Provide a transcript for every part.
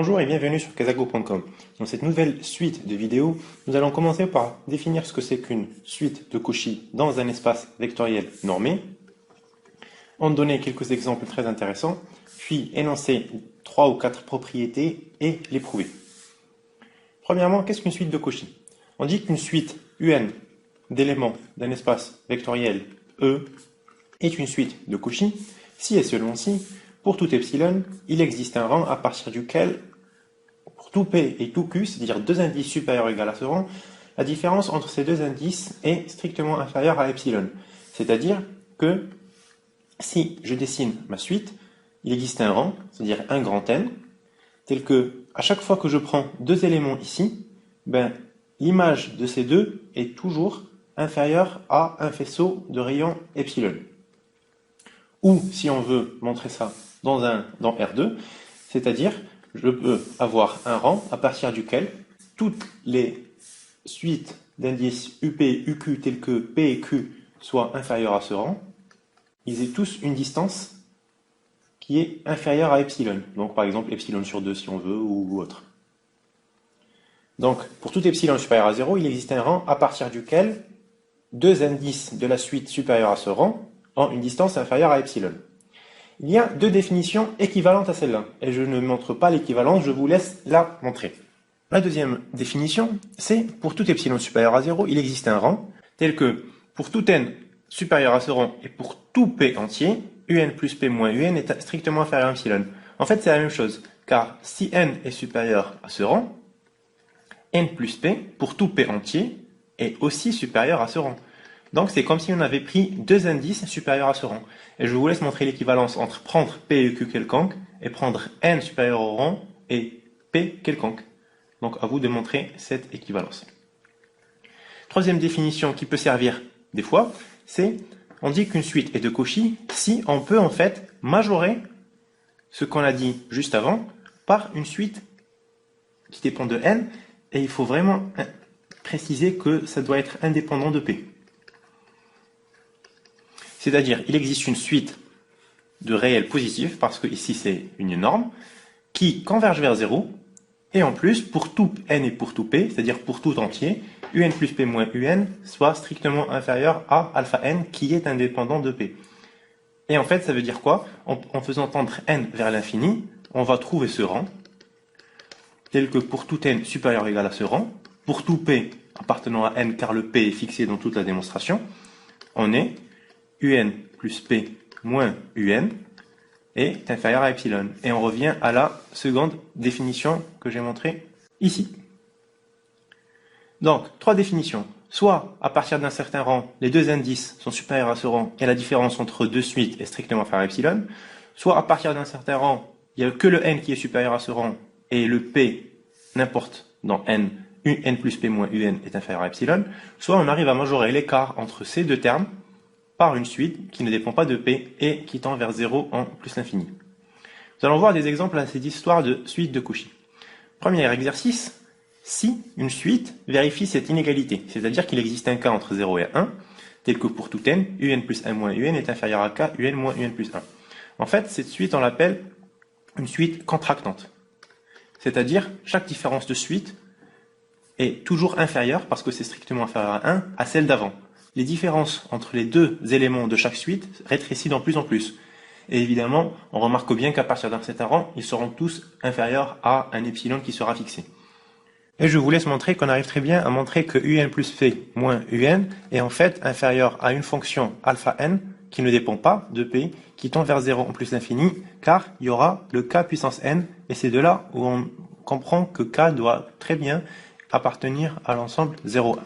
Bonjour et bienvenue sur Kazako.com. Dans cette nouvelle suite de vidéos, nous allons commencer par définir ce que c'est qu'une suite de Cauchy dans un espace vectoriel normé, en donner quelques exemples très intéressants, puis énoncer 3 ou 4 propriétés et les prouver. Premièrement, qu'est-ce qu'une suite de Cauchy? On dit qu'une suite UN d'éléments d'un espace vectoriel E est une suite de Cauchy si et seulement si, pour tout epsilon, il existe un rang à partir duquel, pour tout P et tout Q, c'est-à-dire deux indices supérieurs ou égaux à ce rang, la différence entre ces deux indices est strictement inférieure à epsilon. C'est-à-dire que si je dessine ma suite, il existe un rang, c'est-à-dire un grand N, tel que à chaque fois que je prends deux éléments ici, l'image de ces deux est toujours inférieure à un faisceau de rayon epsilon. Ou, si on veut montrer ça dans R2, c'est-à-dire je peux avoir un rang à partir duquel toutes les suites d'indices UP, UQ tels que P et Q soient inférieures à ce rang, ils aient tous une distance qui est inférieure à epsilon. Donc par exemple epsilon sur 2 si on veut ou autre. Donc pour tout epsilon supérieur à 0, il existe un rang à partir duquel deux indices de la suite supérieure à ce rang ont une distance inférieure à epsilon. Il y a deux définitions équivalentes à celle-là, et je ne montre pas l'équivalence, je vous laisse la montrer. La deuxième définition, c'est pour tout epsilon supérieur à 0, il existe un rang, tel que pour tout n supérieur à ce rang et pour tout p entier, un plus p moins un est strictement inférieur à epsilon. En fait, c'est la même chose, car si n est supérieur à ce rang, n plus p, pour tout p entier, est aussi supérieur à ce rang. Donc c'est comme si on avait pris deux indices supérieurs à ce rang. Et je vous laisse montrer l'équivalence entre prendre P et Q quelconque et prendre N supérieur au rang et P quelconque. Donc à vous de montrer cette équivalence. Troisième définition qui peut servir des fois, c'est on dit qu'une suite est de Cauchy si on peut en fait majorer ce qu'on a dit juste avant par une suite qui dépend de N, et il faut vraiment préciser que ça doit être indépendant de P. C'est-à-dire, il existe une suite de réels positifs, parce que ici c'est une norme, qui converge vers 0, et en plus, pour tout n et pour tout p, c'est-à-dire pour tout entier, un plus p moins un soit strictement inférieur à alpha n, qui est indépendant de p. Et en fait, ça veut dire quoi? En faisant tendre n vers l'infini, on va trouver ce rang, tel que pour tout n supérieur ou égal à ce rang, pour tout p appartenant à n, car le p est fixé dans toute la démonstration, on est un plus p moins un est inférieur à epsilon. Et on revient à la seconde définition que j'ai montrée ici. Donc, trois définitions. Soit, à partir d'un certain rang, les deux indices sont supérieurs à ce rang et la différence entre deux suites est strictement inférieure à epsilon. Soit, à partir d'un certain rang, il n'y a que le n qui est supérieur à ce rang et le p, n'importe dans n, un plus p moins un est inférieur à epsilon. Soit, on arrive à majorer l'écart entre ces deux termes par une suite qui ne dépend pas de P et qui tend vers 0 en plus l'infini. Nous allons voir des exemples à cette histoire de suite de Cauchy. Premier exercice, si une suite vérifie cette inégalité, c'est-à-dire qu'il existe un cas entre 0 et 1, tel que pour tout n, un plus 1 moins un est inférieur à k, un moins un plus 1. En fait, cette suite, on l'appelle une suite contractante. C'est-à-dire, chaque différence de suite est toujours inférieure, parce que c'est strictement inférieur à 1, à celle d'avant. Les différences entre les deux éléments de chaque suite rétrécissent de plus en plus. Et évidemment, on remarque bien qu'à partir d'un certain rang, ils seront tous inférieurs à un epsilon qui sera fixé. Et je vous laisse montrer qu'on arrive très bien à montrer que un plus p moins un est en fait inférieur à une fonction alpha n qui ne dépend pas de p, qui tend vers 0 en plus l'infini, car il y aura le k puissance n, et c'est de là où on comprend que k doit très bien appartenir à l'ensemble 0,1.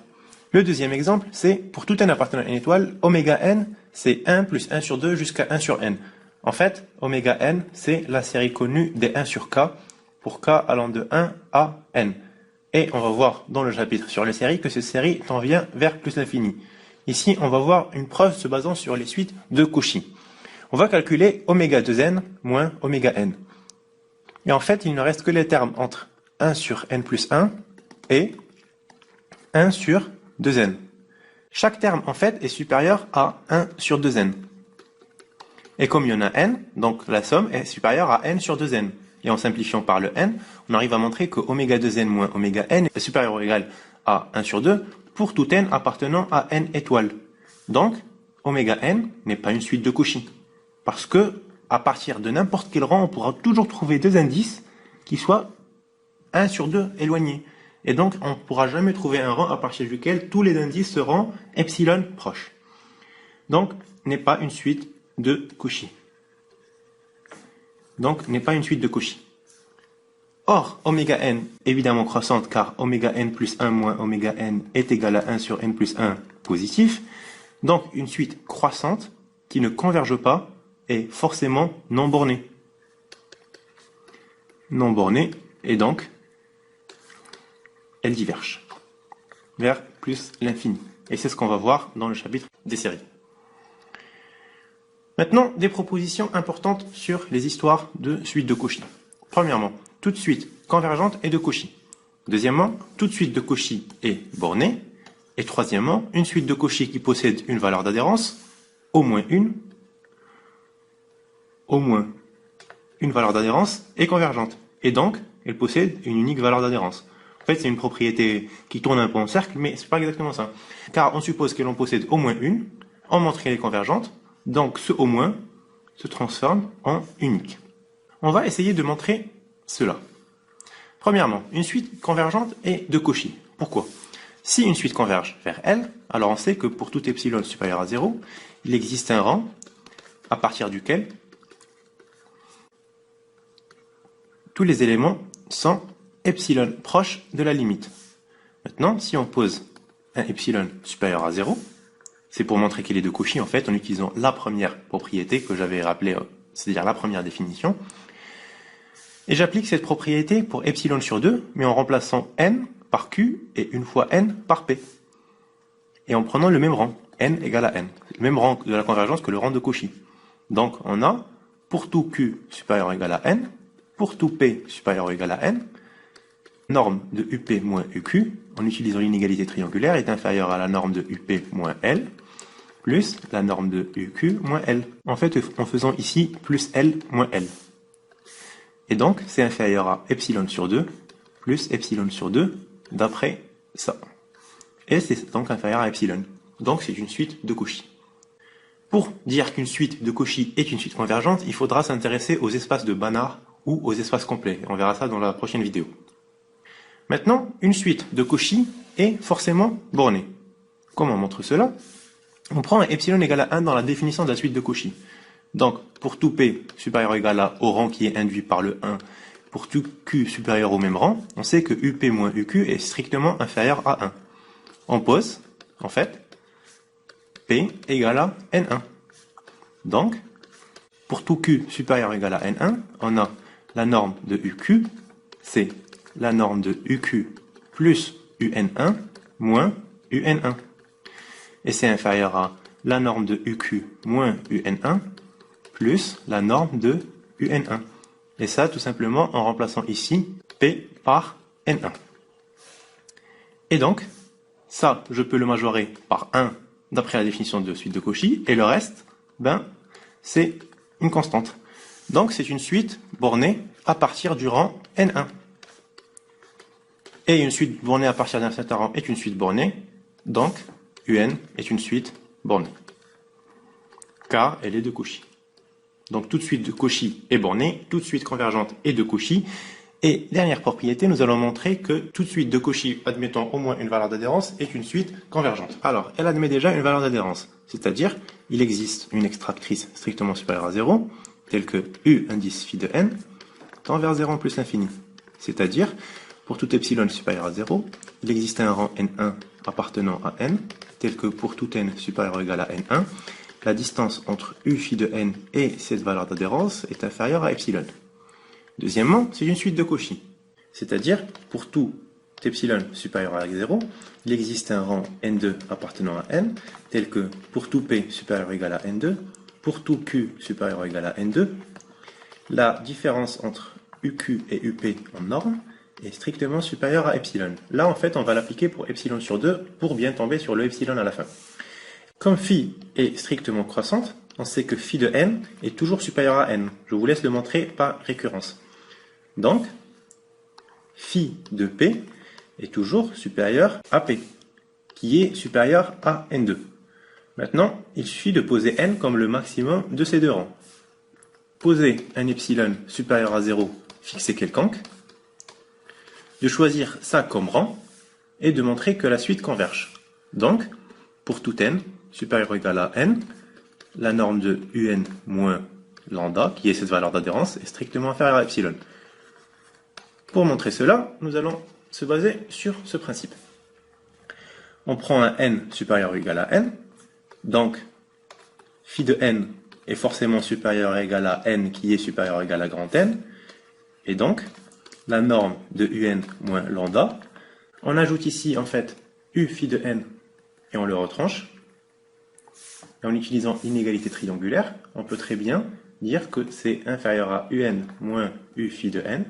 Le deuxième exemple, c'est pour tout n appartenant à une étoile, oméga n, c'est 1 plus 1 sur 2 jusqu'à 1 sur n. En fait, oméga n, c'est la série connue des 1 sur k, pour k allant de 1 à n. Et on va voir dans le chapitre sur les séries que cette série tend vers plus l'infini. Ici, on va voir une preuve se basant sur les suites de Cauchy. On va calculer oméga 2n moins oméga n. Et en fait, il ne reste que les termes entre 1 sur n plus 1 et 1 sur 2n. Chaque terme, en fait, est supérieur à 1 sur 2n. Et comme il y en a n, donc la somme est supérieure à n sur 2n. et en simplifiant par le n, on arrive à montrer que oméga 2n moins oméga n est supérieur ou égal à 1 sur 2 pour tout n appartenant à n étoiles. Donc, oméga n n'est pas une suite de Cauchy. Parce que, à partir de n'importe quel rang, on pourra toujours trouver deux indices qui soient 1 sur 2 éloignés. Et donc, on ne pourra jamais trouver un rang à partir duquel tous les indices seront epsilon proches. Donc, n'est pas une suite de Cauchy. Donc, n'est pas une suite de Cauchy. Or, oméga n, évidemment croissante, car oméga n plus 1 moins oméga n est égal à 1 sur n plus 1 positif. Donc, une suite croissante qui ne converge pas est forcément non bornée. Non bornée, et donc, elle diverge vers plus l'infini. Et c'est ce qu'on va voir dans le chapitre des séries. Maintenant, des propositions importantes sur les histoires de suites de Cauchy. Premièrement, toute suite convergente est de Cauchy. Deuxièmement, toute suite de Cauchy est bornée. Et troisièmement, une suite de Cauchy qui possède une valeur d'adhérence, au moins une valeur d'adhérence est convergente. Et donc, elle possède une unique valeur d'adhérence. En fait, c'est une propriété qui tourne un peu en cercle, mais c'est pas exactement ça. Car on suppose qu'elle en possède au moins une, on montre qu'elle est convergente, donc ce au moins se transforme en unique. On va essayer de montrer cela. Premièrement, une suite convergente est de Cauchy. Pourquoi? Si une suite converge vers L, alors on sait que pour tout epsilon supérieur à 0, il existe un rang à partir duquel tous les éléments sont epsilon proches de la limite. Maintenant, si on pose un epsilon supérieur à 0, c'est pour montrer qu'il est de Cauchy, en fait, en utilisant la première propriété que j'avais rappelée, c'est-à-dire la première définition. Et j'applique cette propriété pour epsilon sur 2, mais en remplaçant n par q et une fois n par p. Et en prenant le même rang, n égale à n. Le même rang de la convergence que le rang de Cauchy. Donc, on a, pour tout q supérieur ou égal à n, pour tout p supérieur ou égal à n, norme de UP moins UQ, en utilisant l'inégalité triangulaire, est inférieure à la norme de UP moins L, plus la norme de UQ moins L. En fait, en faisant ici plus L moins L. Et donc, c'est inférieur à epsilon sur 2, plus epsilon sur 2, d'après ça. Et c'est donc inférieur à epsilon. Donc, c'est une suite de Cauchy. Pour dire qu'une suite de Cauchy est une suite convergente, il faudra s'intéresser aux espaces de Banach ou aux espaces complets. On verra ça dans la prochaine vidéo. Maintenant, une suite de Cauchy est forcément bornée. Comment on montre cela? On prend un epsilon égal à 1 dans la définition de la suite de Cauchy. Donc, pour tout p supérieur ou égal à au rang qui est induit par le 1, pour tout q supérieur au même rang, on sait que up moins uq est strictement inférieur à 1. On pose, en fait, p égale à n1. Donc, pour tout q supérieur ou égal à n1, on a la norme de uq, c'est la norme de uq plus un1 moins un1. Et c'est inférieur à la norme de uq moins un1 plus la norme de un1. Et ça, tout simplement, en remplaçant ici p par n1. Et donc, ça, je peux le majorer par 1 d'après la définition de suite de Cauchy, et le reste, ben, c'est une constante. Donc, c'est une suite bornée à partir du rang n1. Et une suite bornée à partir d'un certain rang est une suite bornée, donc un est une suite bornée, car elle est de Cauchy. Donc toute suite de Cauchy est bornée, toute suite convergente est de Cauchy. Et dernière propriété, nous allons montrer que toute suite de Cauchy admettant au moins une valeur d'adhérence est une suite convergente. Alors, elle admet déjà une valeur d'adhérence, c'est-à-dire il existe une extractrice strictement supérieure à 0, telle que U indice phi de n, tend vers 0 plus l'infini. C'est-à-dire, pour tout epsilon supérieur à 0, il existe un rang n1 appartenant à n, tel que pour tout n supérieur ou égal à n1, la distance entre u phi de n et cette valeur d'adhérence est inférieure à epsilon. Deuxièmement, c'est une suite de Cauchy. C'est-à-dire, pour tout epsilon supérieur à 0, il existe un rang n2 appartenant à n, tel que pour tout p supérieur ou égal à n2, pour tout q supérieur ou égal à n2, la différence entre uq et up en norme est strictement supérieure à epsilon. Là, en fait, on va l'appliquer pour epsilon sur 2 pour bien tomber sur le epsilon à la fin. Comme phi est strictement croissante, on sait que phi de n est toujours supérieur à n. Je vous laisse le montrer par récurrence. Donc, phi de P est toujours supérieur à P, qui est supérieur à N2. Maintenant, il suffit de poser N comme le maximum de ces deux rangs. Poser un epsilon supérieur à 0 fixé quelconque, de choisir ça comme rang, et de montrer que la suite converge. Donc, pour tout n supérieur ou égal à n, la norme de un moins lambda, qui est cette valeur d'adhérence, est strictement inférieure à epsilon. Pour montrer cela, nous allons se baser sur ce principe. On prend un n supérieur ou égal à n, donc phi de n est forcément supérieur ou égal à n qui est supérieur ou égal à grand N, et donc la norme de un moins lambda. On ajoute ici en fait u phi de n et on le retranche. Et en utilisant l'inégalité triangulaire, on peut très bien dire que c'est inférieur à un moins u phi de n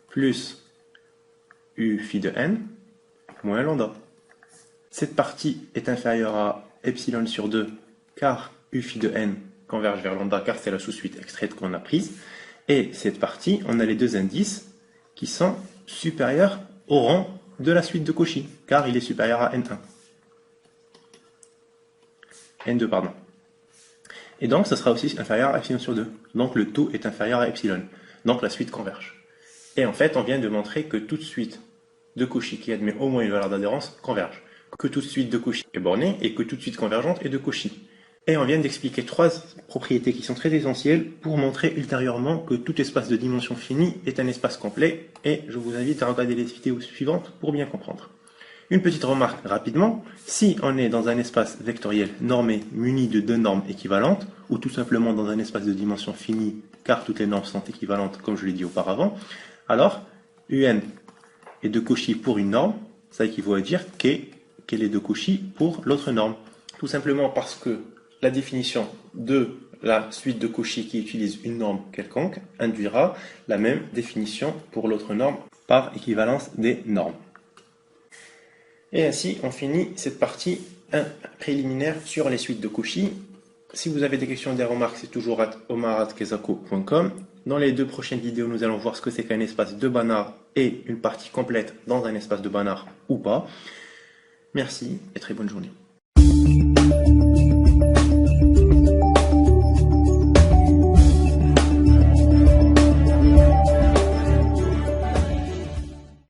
plus u phi de n moins lambda. Cette partie est inférieure à epsilon sur 2 car u phi de n converge vers lambda car c'est la sous-suite extraite qu'on a prise. Et cette partie, on a les deux indices qui sont supérieurs au rang de la suite de Cauchy, car il est supérieur à N1. N2, pardon. Et donc, ça sera aussi inférieur à epsilon sur 2. Donc, le tout est inférieur à epsilon. Donc, la suite converge. Et en fait, on vient de montrer que toute suite de Cauchy qui admet au moins une valeur d'adhérence converge. Que toute suite de Cauchy est bornée et que toute suite convergente est de Cauchy. Et on vient d'expliquer trois propriétés qui sont très essentielles pour montrer ultérieurement que tout espace de dimension finie est un espace complet, et je vous invite à regarder les vidéos suivantes pour bien comprendre. Une petite remarque rapidement, si on est dans un espace vectoriel normé muni de deux normes équivalentes, ou tout simplement dans un espace de dimension finie, car toutes les normes sont équivalentes comme je l'ai dit auparavant, alors un est de Cauchy pour une norme, ça équivaut à dire qu'elle est de Cauchy pour l'autre norme. Tout simplement parce que la définition de la suite de Cauchy qui utilise une norme quelconque induira la même définition pour l'autre norme par équivalence des normes. Et ainsi, on finit cette partie 1 préliminaire sur les suites de Cauchy. Si vous avez des questions, des remarques, c'est toujours à omar@kezako.com. Dans les deux prochaines vidéos, nous allons voir ce que c'est qu'un espace de Banach et une partie complète dans un espace de Banach ou pas. Merci et très bonne journée.